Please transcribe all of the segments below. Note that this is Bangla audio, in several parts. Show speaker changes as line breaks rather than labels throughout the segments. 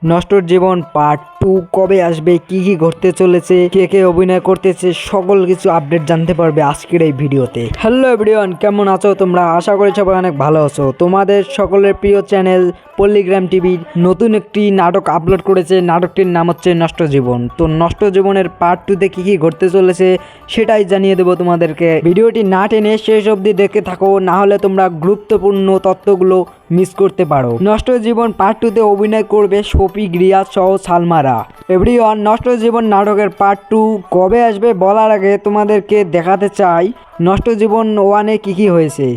নষ্ট জীবন পার্ট 2 কবে আসবে, কি কি ঘটতে চলেছে, কে কে অভিনয় করতেছে, সকল কিছু আপডেট জানতে পারবে আজকের এই ভিডিওতে। হ্যালো এভরিওয়ান, কেমন আছো তোমরা? আশা করি সবাই অনেক ভালো আছো। তোমাদের সকলের প্রিয় চ্যানেল পল্লিগ্রাম টিভির নতুন একটি নাটক আপলোড করেছে। নাটকটির নাম হচ্ছে নষ্ট জীবন। তো নষ্ট জীবনের পার্ট 2তে কি কি ঘটতে চলেছে সেটাই জানিয়ে দেবো তোমাদেরকে। ভিডিওটি না টেনে শেষ অবধি দেখে থাকো, না হলে তোমরা গুরুত্বপূর্ণ তথ্যগুলো মিস করতে পারো। নষ্ট জীবন পার্ট 2তে অভিনয় করবে শফিক, রিয়াজ সহ সালমারা। এভরিওয়ান, নষ্ট জীবন নাটকের পার্ট 2 কবে আসবে বলার আগে তোমাদেরকে দেখাতে চাই নষ্ট জীবন 1-এ কি কি হয়েছে।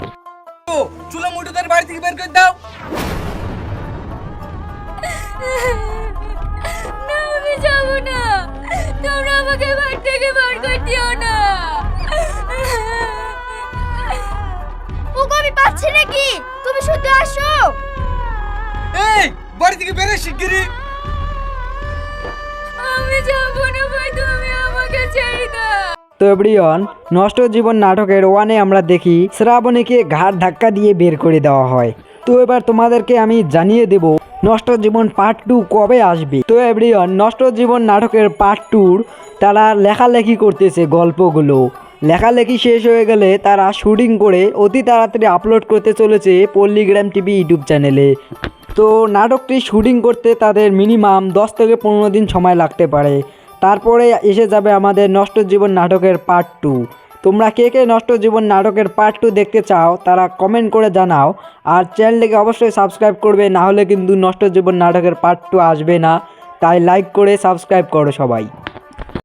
চুলা মুঠোদের বাড়ি থেকে বের করে দাও।
না, আমি যাব না। তোমরা আমাকে বাড়ি থেকে বার করে দিও না। ওগো, আমি পাচ্ছি নাকি? তুমি শুধু আসো।
এই বাড়ি থেকে বের হয়ে শিগগিরই।
আমি যাব না ভাই, তুমি আমাকে ছেড়ে দাও।
তো এভরিওয়ান, নষ্ট জীবন নাটকের 1-এ আমরা দেখি শ্রাবণীকে ঘাড় ধাক্কা দিয়ে বের করে দেওয়া হয়। তো এবার তোমাদেরকে আমি জানিয়ে দেব নষ্ট জীবন পার্ট 2 কবে আসবে। তো এভরিওয়ান, নষ্ট জীবন নাটকের পার্ট 2 তারা লেখালেখি করতেছে গল্পগুলো। লেখালেখি শেষ হয়ে গেলে তারা শুটিং করে অতি তাড়াতাড়ি আপলোড করতে চলেছে পল্লিগ্রাম টিভি ইউটিউব চ্যানেলে। তো নাটকটি শুটিং করতে তাদের মিনিমাম 10 থেকে 15 দিন সময় লাগতে পারে। তারপরে এসে যাবে আমাদের নষ্ট জীবন নাটকের পার্ট 2। তোমরা কে কে নষ্ট জীবন নাটকের পার্ট 2 দেখতে চাও তারা কমেন্ট করে জানাও। আর চ্যানেলটিকে অবশ্যই সাবস্ক্রাইব করবে, না হলে কিন্তু নষ্ট জীবন নাটকের পার্ট 2 আসবে না। তাই লাইক করে সাবস্ক্রাইব করো সবাই।